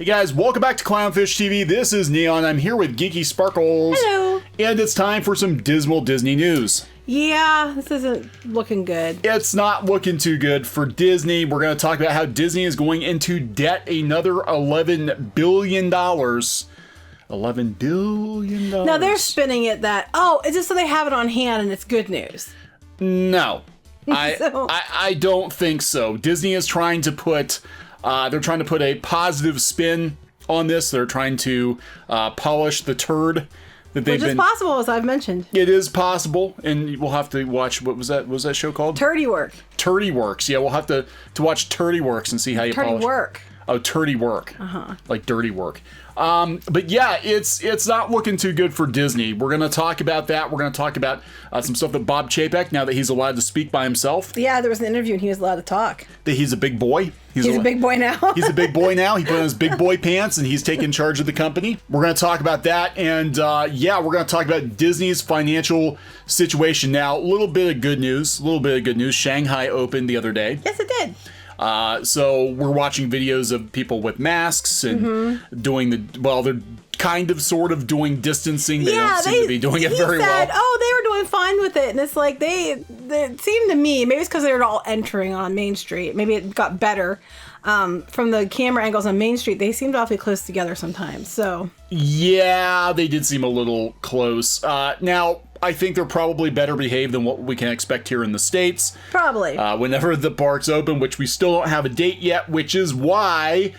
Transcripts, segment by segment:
guys, welcome back to Clownfish TV. This is Neon. I'm here with Geeky Sparkles. Hello. And it's time for some dismal Disney news. Yeah, this isn't looking good. It's not looking too good for Disney. We're going to talk about how Disney is going into debt, another $11 billion. $11 billion. Now they're spinning it that, it's just so they have it on hand and it's good news. No, I don't think so. Disney is trying to put, a positive spin on this. They're trying to polish the turd that they've been. Which is possible, as I've mentioned. It is possible, and we'll have to watch, what was that show called? Turdy Work. Turdy Works. Yeah, we'll have to watch Turdy Works and see how you polish. Turdy Work. Oh, Turdy Work. Like dirty work. But yeah, it's not looking too good for Disney. We're going to talk about that. We're going to talk about some stuff that Bob Chapek, now that he's allowed to speak by himself. Yeah, there was an interview and he was allowed to talk. That he's a big boy. He's a big boy now. He's a big boy now. He put on his big boy pants and he's taking charge of the company. We're going to talk about that. And we're going to talk about Disney's financial situation. Now, a little bit of good news. Shanghai opened the other day. Yes, it did. So we're watching videos of people with masks and doing they're kind of sort of doing distancing. They don't seem to be doing it very well. Oh, they were doing fine with it. And it's like it seemed to me, maybe it's because they were all entering on Main Street. Maybe it got better. From the camera angles on Main Street, they seemed awfully close together sometimes. So yeah, they did seem a little close. Now, I think they're probably better behaved than what we can expect here in the States. Probably. Whenever the parks open, which we still don't have a date yet, which is why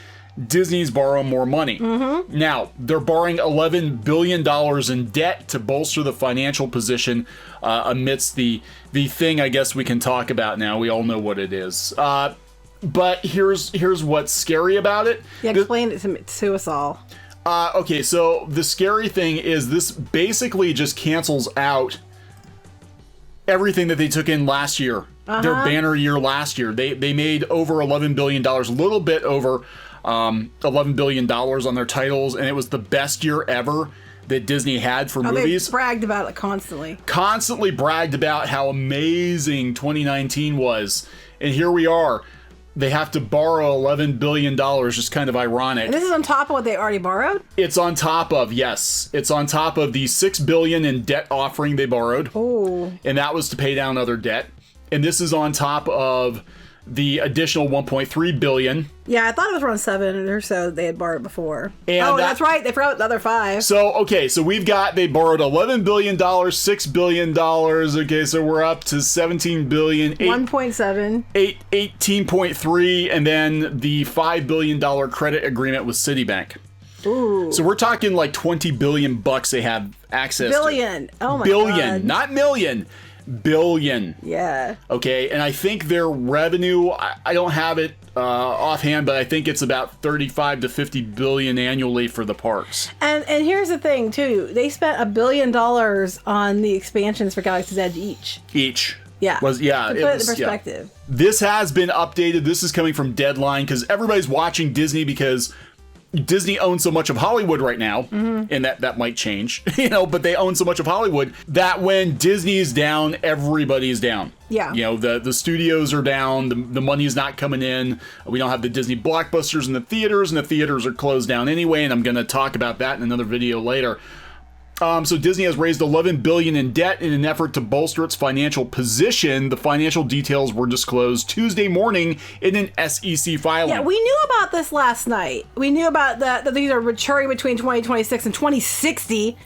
Disney's borrowing more money. Now, they're borrowing $11 billion in debt to bolster the financial position amidst the thing I guess we can talk about now. We all know what it is. But here's what's scary about it. Yeah, explain it to us all. Okay, so the scary thing is this basically just cancels out everything that they took in last year. Their banner year last year. They made over $11 billion, a little bit over $11 billion on their titles, and it was the best year ever that Disney had for movies. They bragged about it constantly. Constantly bragged about how amazing 2019 was. And here we are. They have to borrow $11 billion, just kind of ironic. And this is on top of what they already borrowed? It's on top of, yes. It's on top of the $6 billion in debt offering they borrowed. Oh. And that was to pay down other debt. And this is on top of the additional $1.3 billion. Yeah, I thought it was around 7 or so they had borrowed before. And that's right. They forgot the other 5. So, they borrowed $11 billion, $6 billion. Okay, so we're up to $17 billion. 1.7. 18.3, and then the $5 billion credit agreement with Citibank. Ooh. So we're talking like $20 billion they have access to. Billion. Oh my God. Billion, not million. Billion. Yeah. Okay, and I think their revenue, I don't have it offhand, but I think it's about 35 to 50 billion annually for the parks. And here's the thing too, they spent $1 billion on the expansions for Galaxy's Edge each. Yeah. To put it in perspective. Yeah. This has been updated. This is coming from Deadline because everybody's watching Disney because Disney owns so much of Hollywood right now, and that might change, but they own so much of Hollywood that when Disney is down, everybody is down. Yeah. The studios are down, the money is not coming in. We don't have the Disney blockbusters in the theaters, and the theaters are closed down anyway, and I'm going to talk about that in another video later. So Disney has raised $11 billion in debt in an effort to bolster its financial position. The financial details were disclosed Tuesday morning in an SEC filing. Yeah, we knew about this last night. We knew about that these are maturing between 2026 and 2060.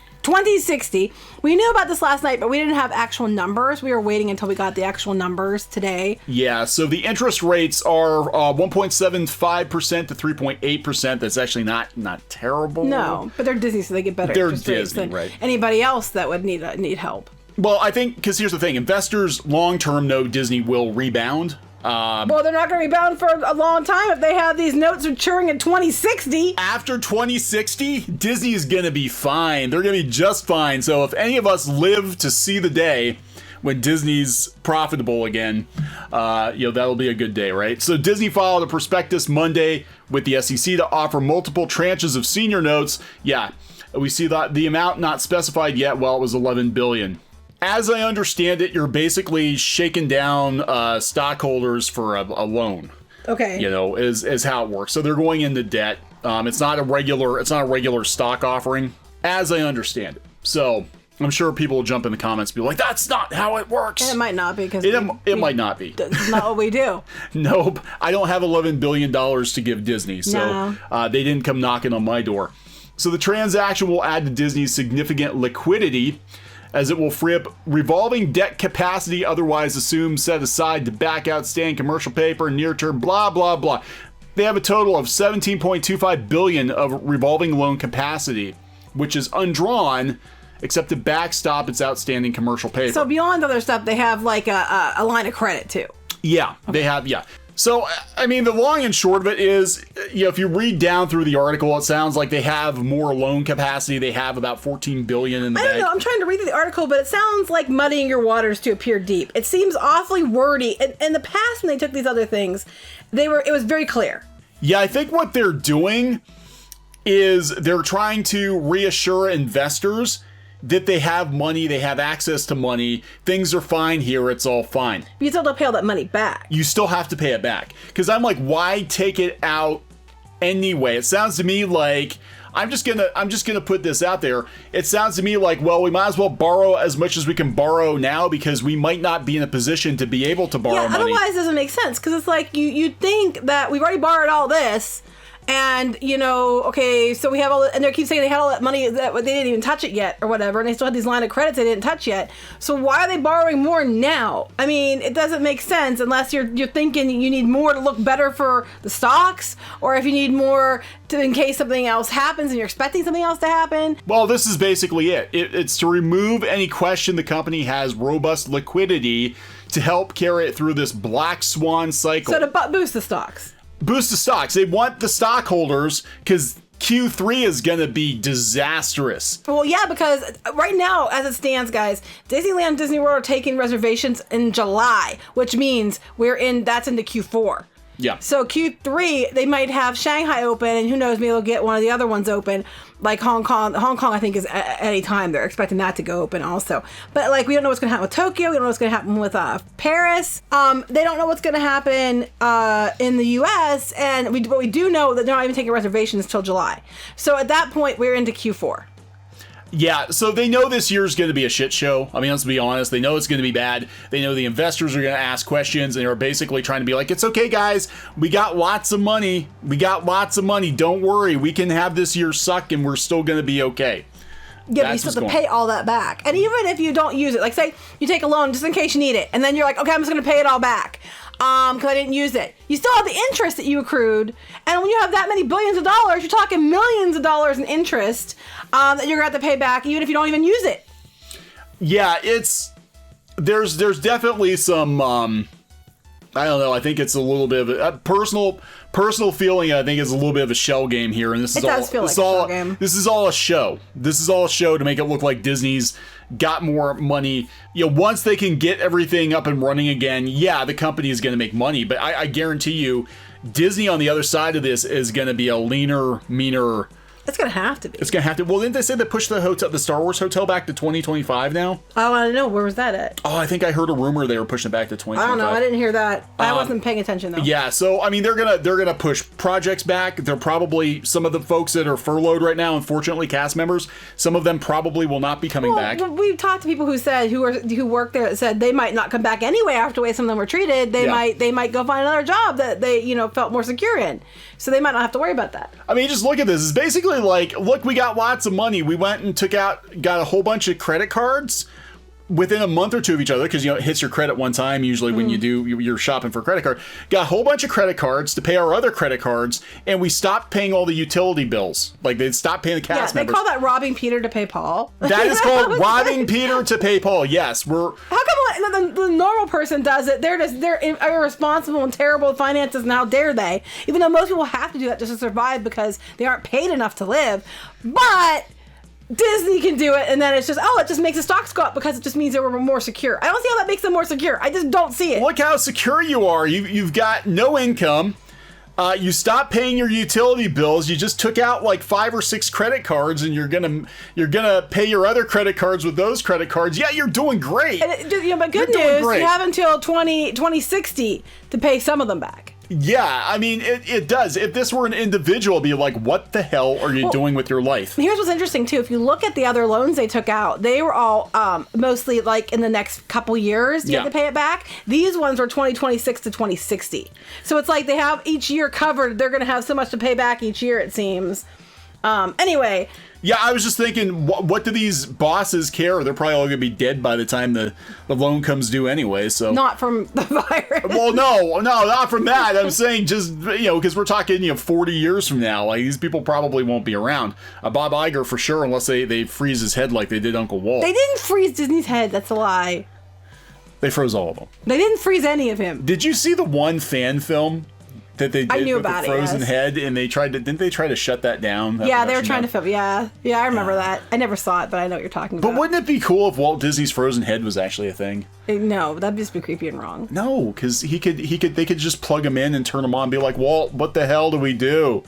We knew about this last night, but we didn't have actual numbers. We were waiting until we got the actual numbers today. Yeah, so the interest rates are 1.75% to 3.8%. That's actually not terrible. No, but they're Disney, so they get better interest rates than anybody else that would need help. Well, I think, because here's the thing, investors long-term know Disney will rebound. Well, they're not going to rebound for a long time if they have these notes maturing in 2060. After 2060, Disney is going to be fine. They're going to be just fine. So if any of us live to see the day when Disney's profitable again, that'll be a good day, right? So Disney filed a prospectus Monday with the SEC to offer multiple tranches of senior notes. Yeah, we see that the amount not specified yet. Well, it was $11 billion. As I understand it, you're basically shaking down stockholders for a loan. Okay. Is how it works. So they're going into debt. It's not a regular stock offering, as I understand it. So I'm sure people will jump in the comments and be like, that's not how it works. And it might not be, because it might not be. That's not what we do. Nope. I don't have $11 billion to give Disney, so they didn't come knocking on my door. So the transaction will add to Disney's significant liquidity, as it will free up revolving debt capacity otherwise assumed set aside to back outstanding commercial paper, near-term, blah, blah, blah. They have a total of $17.25 billion of revolving loan capacity, which is undrawn, except to backstop its outstanding commercial paper. So beyond other stuff, they have like a line of credit too. Yeah, they have, yeah. So, I mean, the long and short of it is, if you read down through the article, it sounds like they have more loan capacity. They have about $14 billion in the bank. I don't know. I'm trying to read through the article, but it sounds like muddying your waters to appear deep. It seems awfully wordy. In the past, when they took these other things, it was very clear. Yeah, I think what they're doing is they're trying to reassure investors that they have money, they have access to money, things are fine here, it's all fine. But you still have to pay all that money back. You still have to pay it back. Because I'm like, why take it out anyway? It sounds to me like, I'm just gonna put this out there. It sounds to me like, well, we might as well borrow as much as we can borrow now, because we might not be in a position to be able to borrow money. Otherwise it doesn't make sense, because it's like you'd think that we've already borrowed all this. And, okay, so we have and they keep saying they had all that money that they didn't even touch it yet or whatever, and they still had these line of credits they didn't touch yet. So why are they borrowing more now? I mean, it doesn't make sense unless you're thinking you need more to look better for the stocks, or if you need more in case something else happens and you're expecting something else to happen. Well, this is basically it. It's to remove any question the company has robust liquidity to help carry it through this black swan cycle. So to boost the stocks. Boost the stocks. They want the stockholders, because Q3 is going to be disastrous. Well, yeah, because right now, as it stands, guys, Disneyland, Disney World are taking reservations in July, which means that's into Q4. Yeah. So Q3, they might have Shanghai open, and who knows, maybe they'll get one of the other ones open, like Hong Kong. Hong Kong, I think, is at any time. They're expecting that to go open also. But, we don't know what's going to happen with Tokyo. We don't know what's going to happen with Paris. They don't know what's going to happen in the U.S., but we do know that they're not even taking reservations until July. So at that point, we're into Q4. Yeah, so they know this year's going to be a shit show. I mean, let's be honest. They know it's going to be bad. They know the investors are going to ask questions, and they're basically trying to be like, it's okay, guys. We got lots of money. Don't worry. We can have this year suck, and we're still going to be okay. Yeah, but you still have to pay all that back. And even if you don't use it, like say you take a loan just in case you need it, and then you're like, okay, I'm just going to pay it all back because I didn't use it. You still have the interest that you accrued. And when you have that many billions of dollars, you're talking millions of dollars in interest that you're going to have to pay back even if you don't even use it. Yeah, there's definitely some, I don't know, I think it's a little bit of a personal feeling. I think it's a little bit of a shell game here, and this is all a show. This is all a show to make it look like Disney's got more money. Once they can get everything up and running again, yeah, the company is going to make money. But I guarantee you, Disney on the other side of this is going to be a leaner, meaner. It's going to have to be. It's going to have to. Well, didn't they say they pushed the Star Wars hotel back to 2025 now? Oh, I don't know. Where was that at? Oh, I think I heard a rumor they were pushing it back to 2025. I don't know. I didn't hear that. I wasn't paying attention though. Yeah, so I mean, they're gonna push projects back. They're probably some of the folks that are furloughed right now. Unfortunately, cast members. Some of them probably will not be coming back. We've talked to people who work there that said they might not come back anyway after the way some of them were treated. They might go find another job that they felt more secure in. So they might not have to worry about that. I mean, just look at this. It's basically like, look, we got lots of money. We went and got a whole bunch of credit cards within a month or two of each other, because it hits your credit one time usually when you're shopping for a credit card. Got a whole bunch of credit cards to pay our other credit cards, and we stopped paying all the utility bills. Like, they stopped paying the cast members. They call that robbing Peter to pay Paul. That is called robbing Peter to pay Paul. Yes, How come the normal person does it? They're irresponsible and terrible with finances, and how dare they? Even though most people have to do that just to survive because they aren't paid enough to live, but Disney can do it, and then it just makes the stocks go up because it just means they were more secure. I don't see how that makes them more secure. I just don't see it. Look how secure you are. You've got no income. You stopped paying your utility bills. You just took out like 5 or 6 credit cards, and you're gonna pay your other credit cards with those credit cards. Yeah, you're doing great. But good news, you have until 2060 to pay some of them back. Yeah, I mean, it does. If this were an individual, it'd be like, what the hell are you doing with your life? Here's what's interesting, too. If you look at the other loans they took out, they were all mostly like in the next couple years you have to pay it back. These ones were 2026 to 2060. So it's like they have each year covered. They're going to have so much to pay back each year, it seems. Anyway. Yeah, I was just thinking, what do these bosses care? They're probably all going to be dead by the time the loan comes due anyway, so... Not from the virus. Well, no, not from that. I'm saying just, because we're talking, 40 years from now. Like, these people probably won't be around. Bob Iger, for sure, unless they freeze his head like they did Uncle Walt. They didn't freeze Disney's head. That's a lie. They froze all of them. They didn't freeze any of him. Did you see the one fan film that they did with the frozen head, and didn't they try to shut that down? Yeah, they were trying to film. Yeah, I remember that. I never saw it, but I know what you're talking about. But wouldn't it be cool if Walt Disney's frozen head was actually a thing? No, that'd just be creepy and wrong. No, because they could just plug him in and turn him on and be like, Walt, what the hell do we do?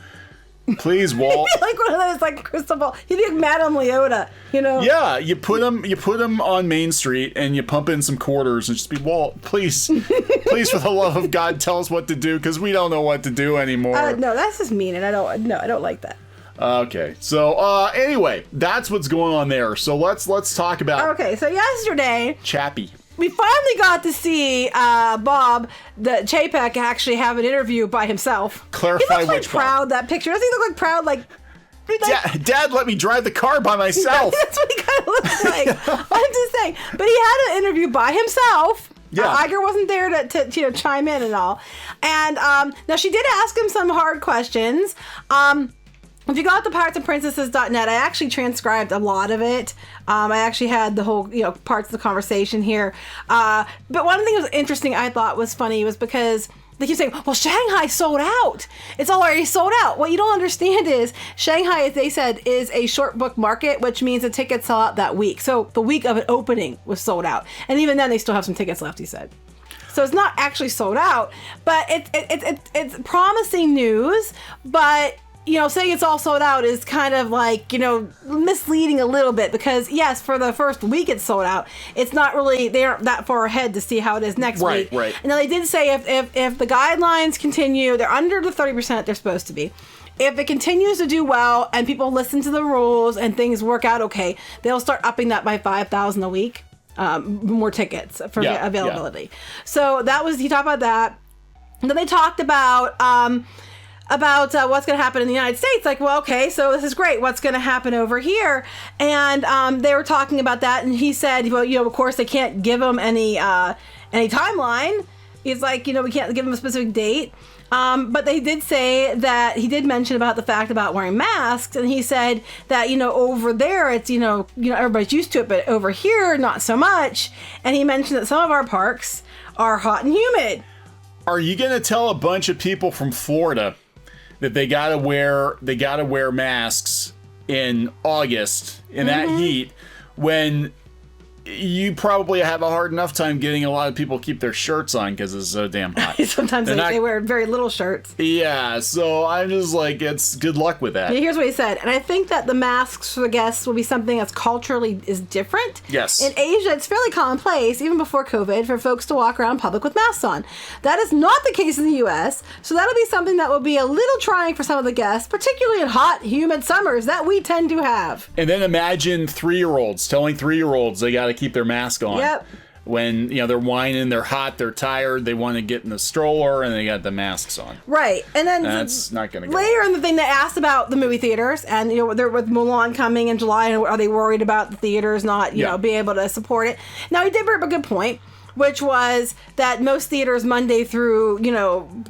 Please, Walt. He'd be like one of those, like, crystal ball. He'd be like Madame Leota, Yeah, you put him on Main Street and you pump in some quarters and just be, Walt, please, please, for the love of God, tell us what to do, because we don't know what to do anymore. No, that's just mean, and I don't like that. Okay, so anyway, that's what's going on there. So let's talk about. Okay, so yesterday, Chappie. We finally got to see Bob, the Chapek, actually have an interview by himself. Clarify he looks which like proud, that picture. Doesn't he look like proud, like... Dad let me drive the car by myself. That's what he kind of looks like. I'm just saying. But he had an interview by himself. Yeah. Iger wasn't there to chime in and all. And now she did ask him some hard questions. If you go out to piratesandprincesses.net, I actually transcribed a lot of it. I actually had the whole, parts of the conversation here. But one thing that was interesting, I thought was funny, was because they keep saying, well, Shanghai sold out. It's already sold out. What you don't understand is Shanghai, as they said, is a short book market, which means the tickets sell out that week. So the week of it opening was sold out. And even then, they still have some tickets left, he said. So it's not actually sold out, but it's promising news, but... saying it's all sold out is kind of like, misleading a little bit, because yes, for the first week it's sold out. It's not really, they aren't that far ahead to see how it is next week. Right. And now they did say if the guidelines continue, they're under the 30% they're supposed to be. If it continues to do well and people listen to the rules and things work out okay, they'll start upping that by 5,000 a week, more tickets for availability. Yeah. So he talked about that. And then they talked about what's going to happen in the United States. Like, well, okay, so this is great. What's going to happen over here? And they were talking about that, and he said, well, of course, they can't give him any timeline. He's like, we can't give him a specific date. But they did say that he did mention about the fact about wearing masks, and he said that, over there, it's, everybody's used to it, but over here, not so much. And he mentioned that some of our parks are hot and humid. Are you going to tell a bunch of people from Florida that they gotta wear masks in August in that heat, when you probably have a hard enough time getting a lot of people keep their shirts on because it's so damn hot. Sometimes they wear very little shirts. Yeah, so I'm just like, it's good luck with that. Yeah, here's what he said. And I think that the masks for the guests will be something that's culturally is different. Yes. In Asia, it's fairly commonplace, even before COVID, for folks to walk around in public with masks on. That is not the case in the U.S., so that'll be something that will be a little trying for some of the guests, particularly in hot, humid summers that we tend to have. And then imagine 3-year-olds telling 3-year-olds they got to keep their mask on. Yep. When, they're whining, they're hot, they're tired, they want to get in the stroller, and they got the masks on. Right. And then that's not going to go. Later in the thing, they asked about the movie theaters, and, they're with Mulan coming in July, and are they worried about the theaters not, being able to support it? Now, he did bring up a good point, which was that most theaters Monday through,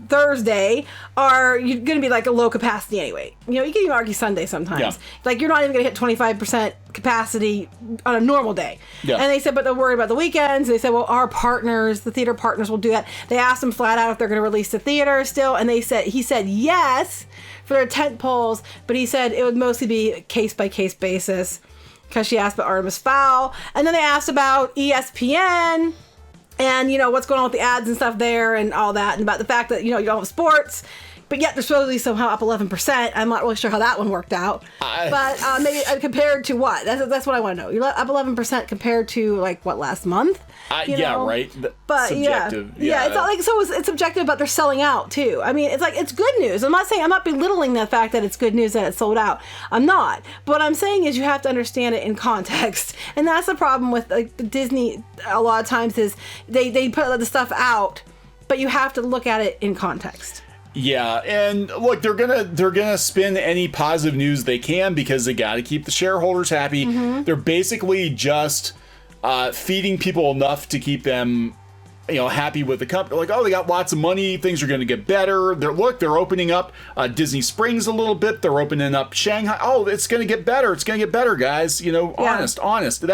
Thursday are going to be like a low capacity anyway. You can even argue Sunday sometimes. Yeah. Like, you're not even going to hit 25% capacity on a normal day. Yeah. And they said, but they're worried about the weekends. They said, well, our partners, the theater partners, will do that. They asked them flat out if they're going to release the theater still, and he said yes for their tent poles, but he said it would mostly be case-by-case basis, because she asked about Artemis Fowl. And then they asked about ESPN. and what's going on with the ads and stuff there and all that, and about the fact that you don't have sports, but yet they're supposedly somehow up 11%. I'm not really sure how that one worked out, but maybe compared to what? That's what I want to know. You're up 11% compared to like what, last month? Yeah, right. But subjective. Yeah, it's not like, so it's subjective, but they're selling out too. I mean, it's like, it's good news. I'm not belittling the fact that it's good news that it's sold out. I'm not. But what I'm saying is you have to understand it in context, and that's the problem with like Disney. A lot of times is they put the stuff out, but you have to look at it in context. Yeah, and look, they're gonna spin any positive news they can because they got to keep the shareholders happy. They're basically just feeding people enough to keep them, happy with the company. Like, oh, they got lots of money, things are going to get better. They're opening up Disney Springs a little bit. They're opening up Shanghai. Oh, it's going to get better. It's going to get better, guys. Honest.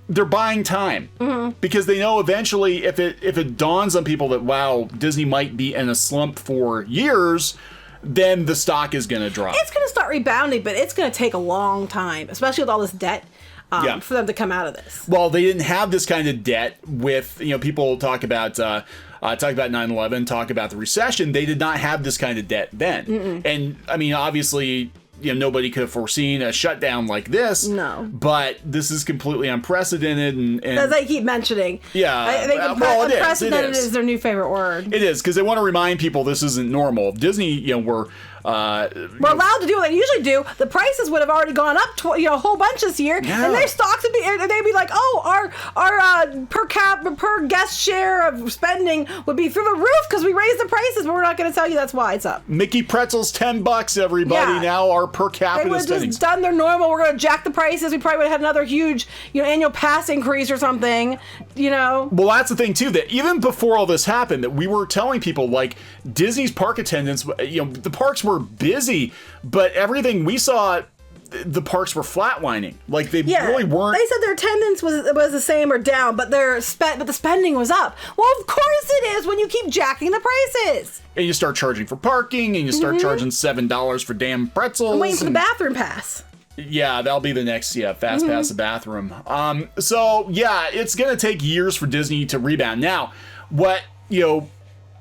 They're buying time because they know eventually if it dawns on people that, wow, Disney might be in a slump for years, then the stock is going to drop. It's going to start rebounding, but it's going to take a long time, especially with all this debt. For them to come out of this. Well, they didn't have this kind of debt with, people talk about 9/11, talk about the recession. They did not have this kind of debt then. And I mean, obviously, nobody could have foreseen a shutdown like this. No. But this is completely unprecedented. And as I keep mentioning. Yeah. I think unprecedented is their new favorite word. It is, because they want to remind people this isn't normal. Disney, we're allowed to do what they usually do. The prices would have already gone up, a whole bunch this year, and their stocks would they'd be like, oh, our per guest share of spending would be through the roof because we raised the prices, but we're not going to tell you that's why it's up. Mickey Pretzel's $10, everybody. Now our per capita they would have just done their normal. We're going to jack the prices. We probably would have had another huge, annual pass increase or something. Well, that's the thing too. That even before all this happened, that we were telling people like Disney's park attendance. The parks were busy, but everything we saw, the parks were flatlining. Like they really weren't. They said their attendance was the same or down, but the spending was up. Well, of course it is when you keep jacking the prices. And you start charging for parking, and you start charging $7 for damn pretzels. I'm waiting for the bathroom pass. Yeah, that'll be the next, fast pass the bathroom. So yeah, it's gonna take years for Disney to rebound. Now, what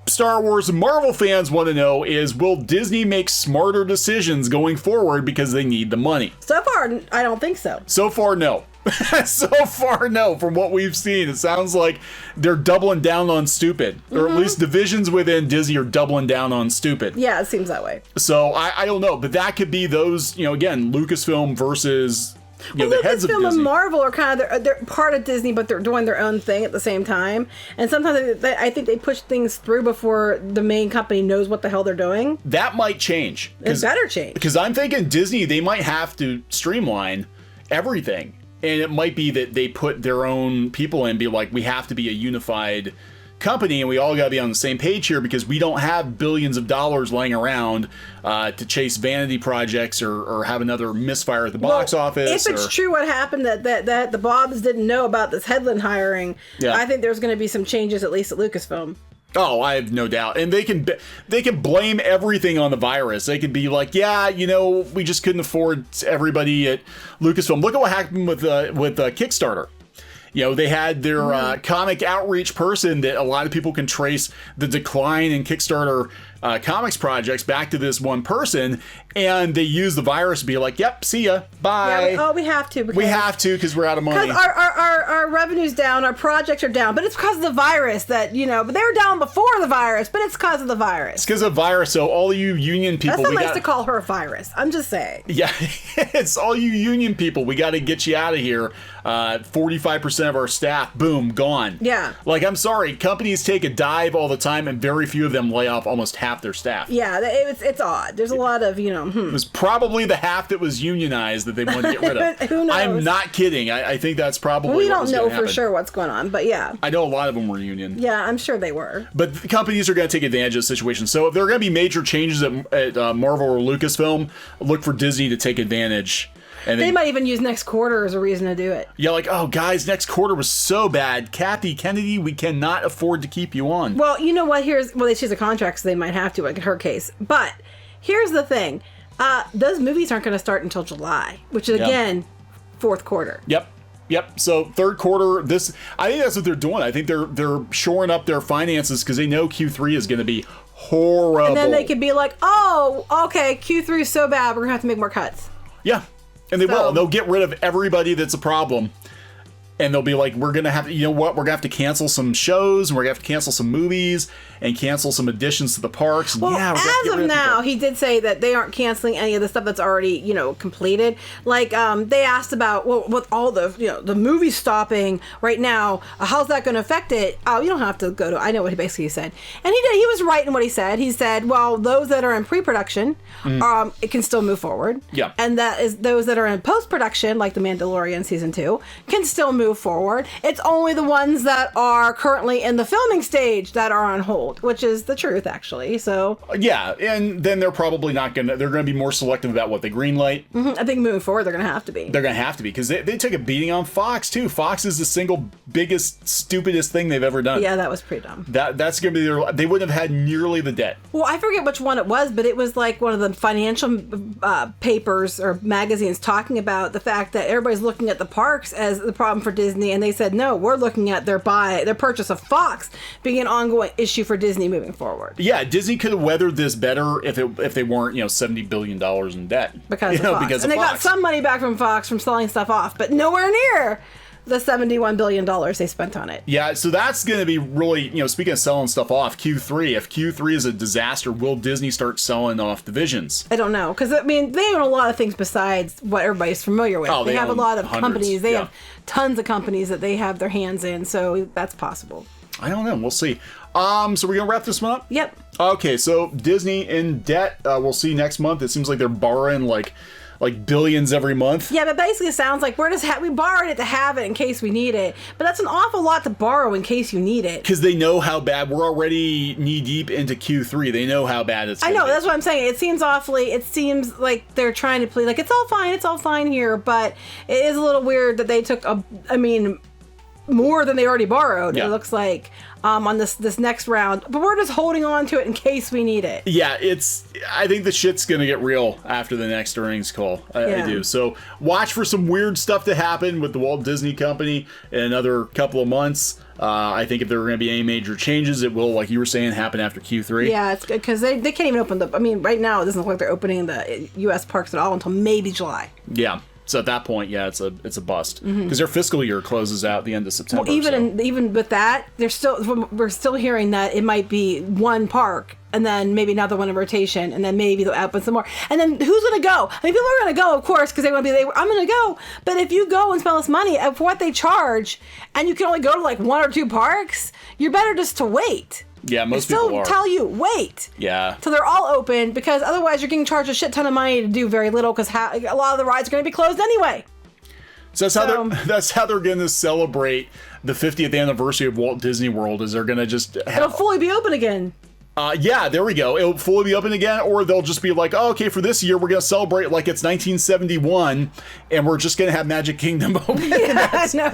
Star Wars and Marvel fans want to know is, will Disney make smarter decisions going forward because they need the money? So far, I don't think so. So far, no. So far, no. From what we've seen, it sounds like they're doubling down on stupid. Or at least divisions within Disney are doubling down on stupid. Yeah, it seems that way. So I don't know. But that could be those, again, Lucasfilm versus... the heads of Lucasfilm Disney. and Marvel are kind of they're part of Disney, but they're doing their own thing at the same time. And sometimes I think they push things through before the main company knows what the hell they're doing. That might change. It better change. Because I'm thinking Disney, they might have to streamline everything, and it might be that they put their own people in, be like, we have to be a unified company, and we all got to be on the same page here because we don't have billions of dollars laying around to chase vanity projects or have another misfire at the box office. If it's true what happened that the Bobs didn't know about this Headland hiring, I think there's going to be some changes at least at Lucasfilm. Oh, I have no doubt. And they can blame everything on the virus. They could be like, we just couldn't afford everybody at Lucasfilm. Look at what happened with Kickstarter. They had their comic outreach person that a lot of people can trace the decline in Kickstarter comics projects back to this one person, and they use the virus to be like, yep, see ya, bye. Yeah, we have to. Because we're out of money. Because our revenue's down, our projects are down, but it's because of the virus but they were down before the virus, but it's because of the virus. It's because of the virus, so all you union people... That's not nice to call her a virus. I'm just saying. Yeah, it's all you union people. We got to get you out of here. 45% of our staff, boom, gone. Yeah. Like, I'm sorry, companies take a dive all the time, and very few of them lay off almost half their staff. Yeah, it's odd. There's a lot of, It was probably the half that was unionized that they wanted to get rid of. Who knows? I'm not kidding. I think that's probably we don't know for sure what's going on, but yeah. I know a lot of them were union. Yeah, I'm sure they were. But the companies are going to take advantage of the situation. So if there are going to be major changes at Marvel or Lucasfilm, look for Disney to take advantage. And they might even use next quarter as a reason to do it. Yeah, like, oh, guys, next quarter was so bad. Kathy Kennedy, we cannot afford to keep you on. Well, you know what? She's a contract, so they might have to, like in her case. But here's the thing. Those movies aren't going to start until July, which is, again, fourth quarter. Yep. Yep. So third quarter, I think that's what they're doing. I think they're shoring up their finances because they know Q3 is going to be horrible. And then they could be like, oh, okay, Q3 is so bad, we're going to have to make more cuts. Yeah. And they will. And they'll get rid of everybody that's a problem. And they'll be like, we're going to have to, you know what? We're going to have to cancel some shows, and we're going to have to cancel some movies, and cancel some additions to the parks. And well, yeah, as of now, he did say that they aren't canceling any of the stuff that's already, completed. Like, they asked about, well, with all the, the movies stopping right now, how's that going to affect it? Oh, you don't have to go to, I know what he basically said. And he was right in what he said. He said, well, those that are in pre-production, it can still move forward. Yeah. And that is those that are in post-production, like The Mandalorian Season 2, can still move forward. It's only the ones that are currently in the filming stage that are on hold, which is the truth, actually. So yeah, and then they're probably not gonna. They're gonna be more selective about what they greenlight. Mm-hmm. I think moving forward, they're gonna have to be. They're gonna have to be because they took a beating on Fox too. Fox is the single biggest, stupidest thing they've ever done. Yeah, that was pretty dumb. That's gonna be their. They wouldn't have had nearly the debt. Well, I forget which one it was, but it was like one of the financial papers or magazines talking about the fact that everybody's looking at the parks as the problem for Disney, and they said no, we're looking at their purchase of Fox being an ongoing issue for Disney moving forward. Yeah, Disney could have weathered this better if they weren't $70 billion in debt because of Fox. And they got some money back from Fox from selling stuff off, but nowhere near the $71 billion they spent on it. Yeah, so that's going to be really, speaking of selling stuff off, Q3. If Q3 is a disaster, will Disney start selling off divisions? I don't know, because, they own a lot of things besides what everybody's familiar with. Oh, they have a lot of hundreds. Companies. They have tons of companies that they have their hands in, so that's possible. I don't know. We'll see. So we're going to wrap this one up? Yep. Okay, so Disney in debt. We'll see next month. It seems like they're borrowing like billions every month. Yeah, but basically it sounds like we borrowed it to have it in case we need it. But that's an awful lot to borrow in case you need it. Because they know how bad. We're already knee deep into Q3. They know how bad it's going to be. I know, that's what I'm saying. It seems like they're trying to play like it's all fine here, but it is a little weird that they took more than they already borrowed. Yeah. It looks like on this next round, but we're just holding on to it in case we need it. Yeah, I think the shit's gonna get real after the next earnings call. I do. So watch for some weird stuff to happen with the Walt Disney Company in another couple of months. I think if there are going to be any major changes, it will, like you were saying, happen after Q3. Yeah, it's good because they can't even open right now it doesn't look like they're opening the U.S. parks at all until maybe July. Yeah. So at that point, yeah, it's a bust because their fiscal year closes out the end of September. Well, even with that, we're still hearing that it might be one park and then maybe another one in rotation, and then maybe they'll open some more. And then who's going to go? People are going to go, of course, because they want to be. I'm going to go. But if you go and spend this money for what they charge, and you can only go to like one or two parks, you're better just to wait. Yeah, most people are. Tell you, wait. Yeah. Till they're all open, because otherwise you're getting charged a shit ton of money to do very little, because a lot of the rides are going to be closed anyway. So that's how they're going to celebrate the 50th anniversary of Walt Disney World. Is they're going to just it'll fully be open again. Yeah, there we go. It'll fully be open again, or they'll just be like, oh, okay, for this year we're going to celebrate like it's 1971, and we're just going to have Magic Kingdom open. Yeah, no.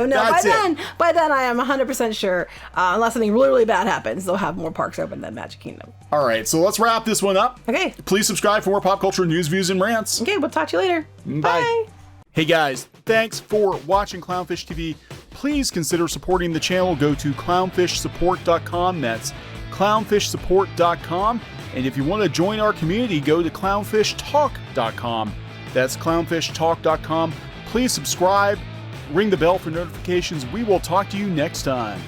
By then, I am 100% sure, unless something really, really bad happens, they'll have more parks open than Magic Kingdom. All right, so let's wrap this one up. Okay. Please subscribe for more pop culture news, views, and rants. Okay, we'll talk to you later. Bye. Hey guys, thanks for watching Clownfish TV. Please consider supporting the channel. Go to clownfishsupport.com. That's clownfishsupport.com. And if you want to join our community, go to clownfishtalk.com. That's clownfishtalk.com. Please subscribe, ring the bell for notifications. We will talk to you next time.